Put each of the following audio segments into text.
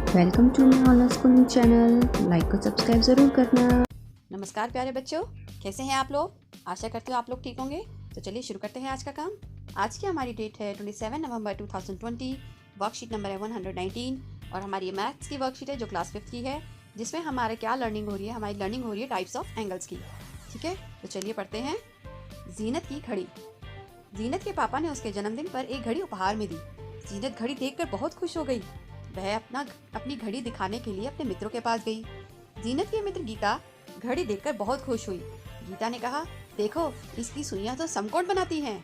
Welcome to my online schooling channel. Like और subscribe ज़रूर करना। नमस्कार प्यारे बच्चों, कैसे हैं आप लोग? आशा करती हूँ आप लोग ठीक होंगे। तो चलिए शुरू करते हैं आज का काम। आज की हमारी डेट है 27 नवंबर 2020। वर्कशीट नंबर है 119 और हमारी मैथ्स की वर्कशीट है जो क्लास 5 की है, जिसमें हमारे क्या लर्निंग हो रही है? हमारी लर्निंग हो रही है टाइप्स ऑफ एंगल्स की। ठीक है, तो चलिए पढ़ते हैं। जीनत की घड़ी। जीनत के पापा ने उसके जन्मदिन पर एक घड़ी उपहार में दी। जीनत घड़ी देखकर बहुत खुश हो गई। वह अपनी घड़ी दिखाने के लिए अपने मित्रों के पास गई। जीनत की मित्र गीता घड़ी देखकर बहुत खुश हुई। गीता ने कहा, देखो इसकी सुइयां तो समकोण बनाती हैं।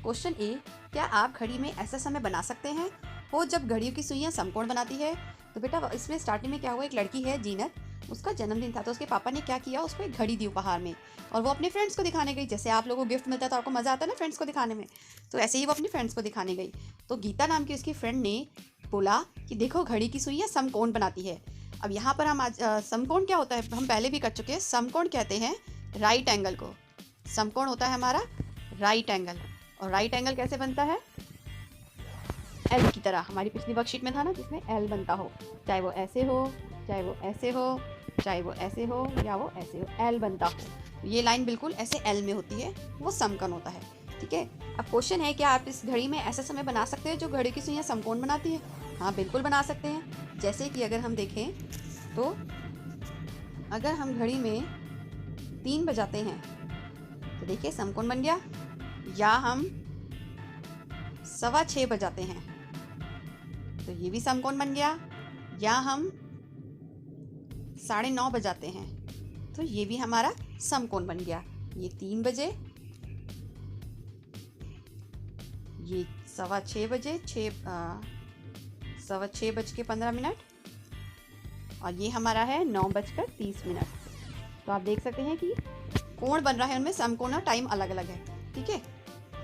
क्वेश्चन ए, क्या आप घड़ी में ऐसा समय बना सकते हैं वो जब घड़ियों की सुइयां समकोण बनाती है? तो बेटा इसमें स्टार्टिंग में क्या हुआ, एक लड़की है जीनत, उसका जन्मदिन था तो उसके पापा ने क्या किया, उसको एक घड़ी दी उपहार में और वो अपने फ्रेंड्स को दिखाने गई। जैसे आप लोगों को गिफ्ट मिलता है तो आपको मज़ा आता है ना फ्रेंड्स को दिखाने में, तो ऐसे ही वो अपनी फ्रेंड्स को दिखाने गई। तो गीता नाम की उसकी फ्रेंड ने बोला कि देखो घड़ी की सुइयां समकोण बनाती है। अब यहाँ पर हम आज समकोण क्या होता है हम पहले भी कर चुके हैं। समकोण कहते हैं राइट एंगल को। समकोण होता है हमारा राइट एंगल। और राइट एंगल कैसे बनता है? एल की तरह। हमारी पिछली वर्कशीट में था ना जिसमें एल बनता हो, चाहे वो ऐसे हो, चाहे वो ऐसे हो, चाहे वो ऐसे हो या वो ऐसे हो, एल बनता हो। ये लाइन बिल्कुल ऐसे एल में होती है, वो समकोण होता है। ठीक है, अब क्वेश्चन है, क्या आप इस घड़ी में ऐसा समय बना सकते हैं जो घड़ी की सुइयां समकोण बनाती है? हाँ बिल्कुल बना सकते हैं। जैसे कि अगर हम देखें तो अगर हम घड़ी में 3 बजाते हैं तो देखिए समकोण बन गया। या हम 6:15 बजाते हैं तो ये भी समकोण बन गया। या हम 9:30 बजाते हैं तो ये भी हमारा समकोण बन गया। ये 3 बजे, ये 6:15 बजे, 6:15 और ये हमारा है 9:30। तो आप देख सकते हैं कि कोण बन रहा है उनमें समकोण और टाइम अलग अलग है। ठीक है,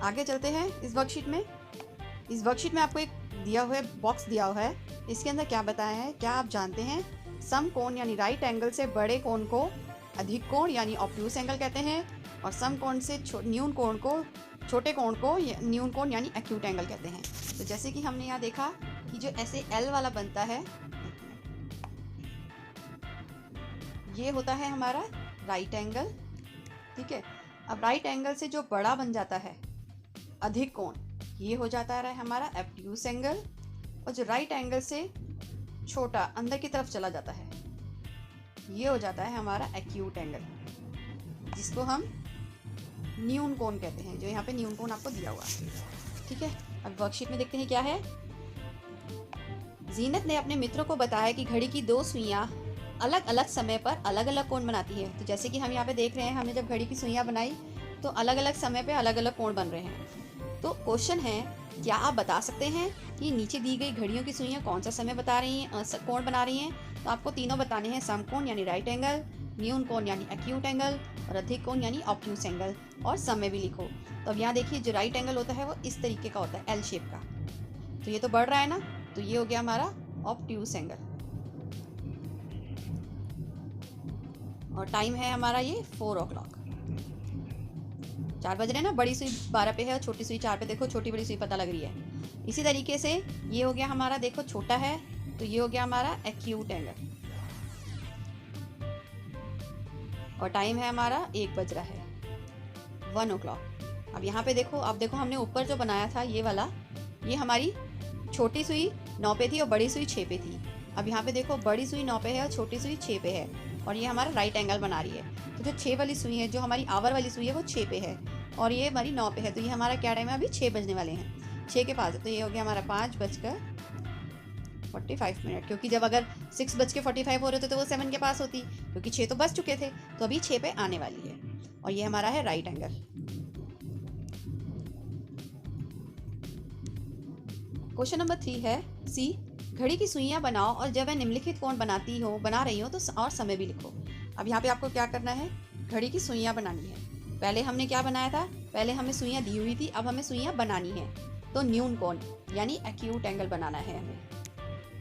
आगे चलते हैं इस वर्कशीट में। इस वर्कशीट में आपको एक दिया हुआ है, बॉक्स दिया हुआ है। इसके अंदर क्या बताया है, क्या आप जानते हैं? समकोण यानी राइट एंगल से बड़े कोण को अधिक कोण यानी ऑब्ट्यूस एंगल कहते हैं और समकोण से न्यून कोण को, छोटे कोण को न्यून कोण यानी एक्यूट एंगल कहते हैं। तो जैसे कि हमने यहाँ देखा कि जो ऐसे एल वाला बनता है ये होता है हमारा राइट एंगल। ठीक है, अब राइट एंगल से जो बड़ा बन जाता है अधिक कोण, ये हो जाता है हमारा ऑब्ट्यूस एंगल। और जो राइट एंगल से छोटा अंदर की तरफ चला जाता है ये हो जाता है हमारा एक्यूट एंगल, जिसको हम न्यून कोण कहते हैं। जो यहाँ पे न्यून कोण आपको दिया हुआ है। ठीक है, अब वर्कशीट में देखते हैं क्या है। जीनत ने अपने मित्रों को बताया कि घड़ी की 2 सुइयां अलग अलग समय पर अलग अलग कोण बनाती है। तो जैसे कि हम यहाँ पे देख रहे हैं, हमने जब घड़ी की सुइयां बनाई तो अलग अलग समय पे अलग अलग कोण बन रहे हैं। तो क्वेश्चन है, क्या आप बता सकते हैं कि नीचे दी गई घड़ियों की सुइयां कौन सा समय बता रही हैं, कोण बना रही हैं? तो आपको तीनों बताने हैं, समकोण यानी राइट एंगल, न्यून कोण यानी एक्यूट एंगल और अधिक कोण यानी ऑब्ट्यूस एंगल, और समय भी लिखो। तो अब यहाँ देखिए, जो राइट एंगल होता है वो इस तरीके का होता है, एल शेप का। तो ये तो बढ़ रहा है ना, तो ये हो गया हमारा ऑब्ट्यूस एंगल। और टाइम है हमारा ये 4 o'clock। 4 बज रहे हैं ना, बड़ी सुई 12 पे है और छोटी सुई 4 पे। देखो छोटी बड़ी सुई पता लग रही है। इसी तरीके से ये हो गया हमारा, देखो छोटा है तो ये हो गया हमारा एक्यूट एंगल। और टाइम है हमारा 1 बज रहा है, 1 o'clock। अब यहाँ पे देखो, अब देखो हमने ऊपर जो बनाया था ये वाला, ये हमारी छोटी सुई 9 पे थी और बड़ी सुई 6 पे थी। अब यहाँ पे देखो, बड़ी सुई 9 पे है और छोटी सुई 6 पे है और ये हमारा राइट एंगल बना रही है। तो जो 6 वाली सुई है, जो हमारी आवर वाली सुई है, वो 6 पे है और ये हमारी 9 पे है। तो ये हमारा क्या टाइम है? अभी 6 बजने वाले हैं, 6 के पास है। तो ये हो गया हमारा 5:45, क्योंकि जब अगर 6:45 हो रहे थे तो वो 7 के पास होती, क्योंकि 6 तो बज चुके थे, तो अभी 6 पे आने वाली है। और ये हमारा है राइट एंगल। क्वेश्चन नंबर 3 है सी, घड़ी की सुइयां बनाओ और जब वह निम्नलिखित कोण बना रही हो तो और समय भी लिखो। अब यहाँ पे आपको क्या करना है, घड़ी की सुइयां बनानी है। पहले हमने क्या बनाया था, पहले हमें सुइयां दी हुई थी, अब हमें सुइयां बनानी है। तो न्यून कोण यानी एक्यूट एंगल बनाना है हमें,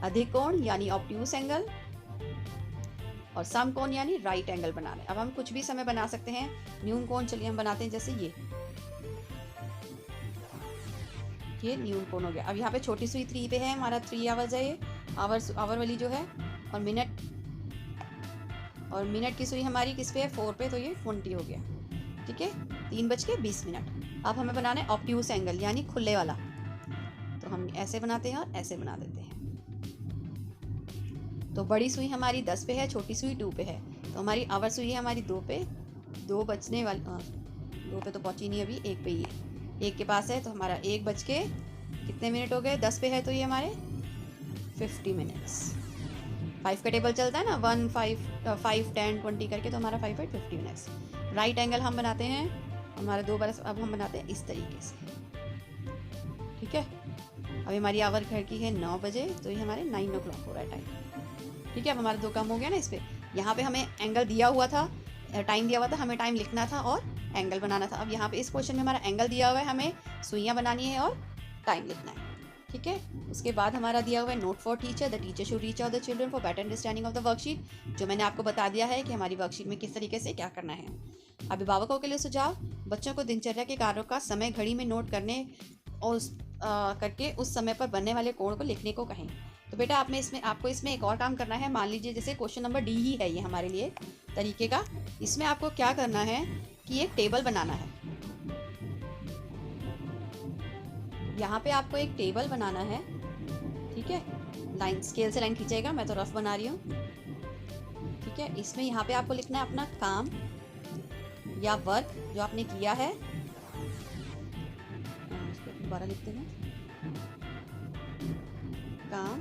अधिक कोण यानी ऑब्ट्यूस एंगल और समकोण यानी राइट एंगल बनाना है। अब हम कुछ भी समय बना सकते हैं। न्यून कोण चलिए हम बनाते हैं, जैसे ये न्यून कोण हो गया। अब यहाँ पे छोटी सुई 3 पे है, हमारा 3 आवर्स है ये, आवर वाली जो है, और मिनट की सुई हमारी किस पे है, 4 पे, तो ये 20 हो गया। ठीक है, 3:20। अब हमें बनाना है ऑब्ट्यूस एंगल यानी खुले वाला, तो हम ऐसे बनाते हैं और ऐसे बना देते हैं। तो बड़ी सुई हमारी 10 पे है, छोटी सुई 2 पे है, तो हमारी आवर सुई है हमारी 2 पे, 2 बजने वाली, 2 पे तो पहुंची नहीं अभी, 1 पे ही है, 1 के पास है, तो हमारा 1 बज के कितने मिनट हो गए, 10 पे है, तो ये हमारे 50 मिनट्स। 5 का टेबल चलता है ना, 1 5 5 10 20 करके, तो हमारा 5 है 50 मिनट्स। राइट एंगल हम बनाते हैं हमारे 2 बार, अब हम बनाते हैं इस तरीके से। ठीक है, अभी हमारी आवर घर की है 9 बजे, तो ये हमारे 9 o'clock हो रहा है टाइम। ठीक है, अब हमारा 2 कम हो गया ना इस पर। यहाँ पे हमें एंगल दिया हुआ था, टाइम दिया हुआ था, हमें टाइम लिखना था और एंगल बनाना था। अब यहाँ पे इस क्वेश्चन में हमारा एंगल दिया हुआ है, हमें सुइयाँ बनानी है और टाइम लिखना है। ठीक है, उसके बाद हमारा दिया हुआ है note for teacher, the teacher should reach out the children for better understanding of the worksheet, जो मैंने आपको बता दिया है कि हमारी वर्कशीट में किस तरीके से क्या करना है। अभिभावकों के लिए सुझाव, बच्चों को दिनचर्या के कार्यों का समय घड़ी में नोट करने और करके उस समय पर बनने वाले कोण को लिखने को कहें। तो बेटा आपको इसमें एक और काम करना है। मान लीजिए जैसे क्वेश्चन नंबर डी ही है ये हमारे लिए तरीके का, इसमें आपको क्या करना है कि एक टेबल बनाना है। यहाँ पे आपको एक टेबल बनाना है। ठीक है, लाइन स्केल से लाइन खींचेगा, मैं तो रफ बना रही हूँ। ठीक है, इसमें यहाँ पे आपको लिखना है अपना काम या वर्क जो आपने किया है, इसको दोबारा लिखते हैं, काम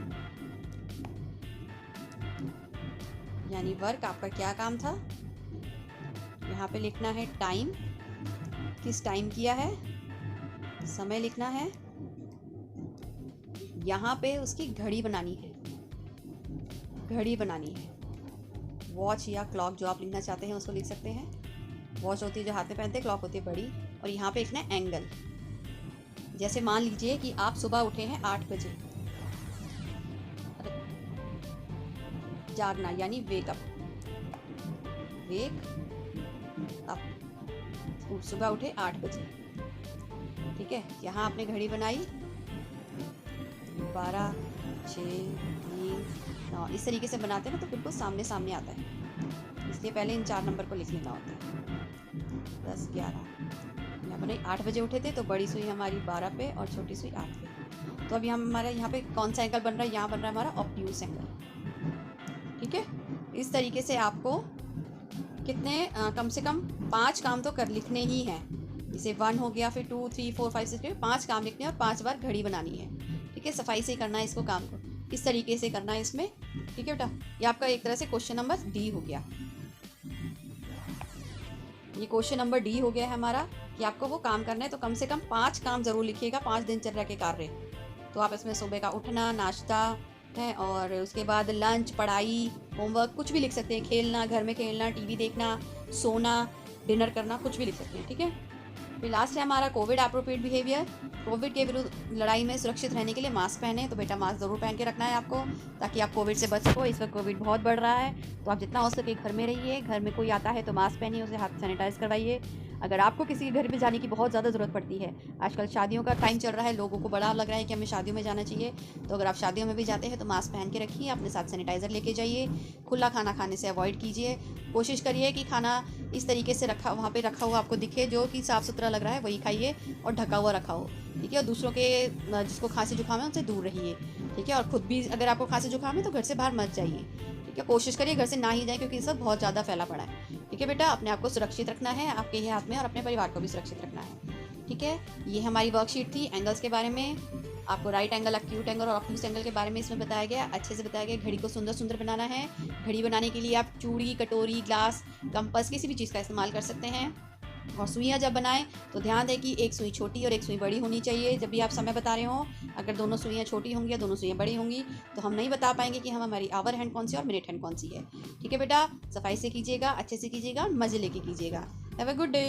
यानी वर्क, आपका क्या काम था। यहाँ पे लिखना है टाइम, किस टाइम किया है, समय लिखना है। यहाँ पे उसकी घड़ी बनानी है, वॉच या क्लॉक जो आप लिखना चाहते हैं उसको लिख सकते हैं। वॉच होती है जो हाथ में पहनते हैं, क्लॉक होती है बड़ी। और यहाँ पे लिखना है एंगल। जैसे मान लीजिए कि आप सुबह उठे हैं 8 बजे, जागना यानी वेक अप, सुबह उठे 8 बजे। ठीक है, यहाँ आपने घड़ी बनाई 12 6 3 9, इस तरीके से बनाते हैं ना तो बिल्कुल सामने सामने आता है, इसलिए पहले इन 4 नंबर को लिख लेना होता है। 10 11 यहाँ पर 8 बजे उठे थे, तो बड़ी सुई हमारी 12 पे और छोटी सुई 8 पे। तो अभी हमारा यहाँ पे कौन सा एंगल बन रहा है, यहाँ बन रहा है हमारा ऑब्ट्यूस एंगल। ठीक है, इस तरीके से आपको कितने कम से कम 5 काम तो लिखने ही हैं। जैसे 1 हो गया, फिर 2 3 4 5 6 5 काम लिखने हैं और 5 बार घड़ी बनानी है। ठीक है, सफाई से करना है इसको, काम को इस तरीके से करना है इसमें। ठीक है बेटा, ये आपका एक तरह से क्वेश्चन नंबर डी हो गया। ये क्वेश्चन नंबर डी हो गया है हमारा कि आपको वो काम करना है, तो कम से कम 5 काम जरूर लिखिएगा, 5 दिनचर्या के कार्य। तो आप इसमें सुबह का उठना, नाश्ता है, और उसके बाद लंच, पढ़ाई, होमवर्क, कुछ भी लिख सकते हैं, खेलना, घर में खेलना, टीवी देखना, सोना, डिनर करना, कुछ भी लिख सकते हैं। ठीक है, फिर लास्ट है हमारा कोविड एप्रोप्रिएट बिहेवियर। कोविड के विरुद्ध लड़ाई में सुरक्षित रहने के लिए मास्क पहने, तो बेटा मास्क ज़रूर पहन के रखना है आपको, ताकि आप कोविड से बच सको। इस वक्त कोविड बहुत बढ़ रहा है, तो आप जितना हो सके घर में रहिए। घर में कोई आता है तो मास्क पहनिए, उसे हाथ सैनिटाइज करवाइए। अगर आपको किसी के घर में जाने की बहुत ज़्यादा ज़रूरत पड़ती है, आजकल शादियों का टाइम चल रहा है, लोगों को बड़ा लग रहा है कि हमें शादियों में जाना चाहिए, तो अगर आप शादियों में भी जाते हैं तो मास्क पहन के रखिए, अपने साथ सैनिटाइज़र लेके जाइए। खुला खाना खाने से अवॉइड कीजिए, कोशिश करिए कि खाना इस तरीके से वहाँ पे रखा हुआ आपको दिखे, जो कि साफ़ सुथरा लग रहा है वही खाइए, और ढका हुआ रखा हो। ठीक है, और दूसरों के जिसको खांसी जुकाम है उनसे दूर रहिए। ठीक है, और ख़ुद भी अगर आपको खांसी जुकाम है तो घर से बाहर मत जाइए। ठीक है, कोशिश करिए घर से ना ही जाए, क्योंकि ये सब बहुत ज़्यादा फैला पड़ा है। ठीक है बेटा, अपने आप को सुरक्षित रखना है, आपके ही हाथ में, और अपने परिवार को भी सुरक्षित रखना है। ठीक है, ये हमारी वर्कशीट थी एंगल्स के बारे में। आपको राइट एंगल, एक्यूट एंगल और ऑब्ट्यूस एंगल के बारे में इसमें बताया गया, अच्छे से बताया गया। घड़ी को सुंदर सुंदर बनाना है। घड़ी बनाने के लिए आप चूड़ी, कटोरी, ग्लास, कंपास, किसी भी चीज़ का इस्तेमाल कर सकते हैं। और सुइयाँ जब बनाएं तो ध्यान दें कि एक सुई छोटी और एक सुई बड़ी होनी चाहिए। जब भी आप समय बता रहे हो, अगर दोनों सुइयाँ छोटी होंगी या दोनों सुइयाँ बड़ी होंगी तो हम नहीं बता पाएंगे कि हमारी आवर हैंड कौन सी और मिनट हैंड कौन सी है। ठीक है बेटा, सफाई से कीजिएगा, अच्छे से कीजिएगा, मज़े लेके कीजिएगा। Have a good day.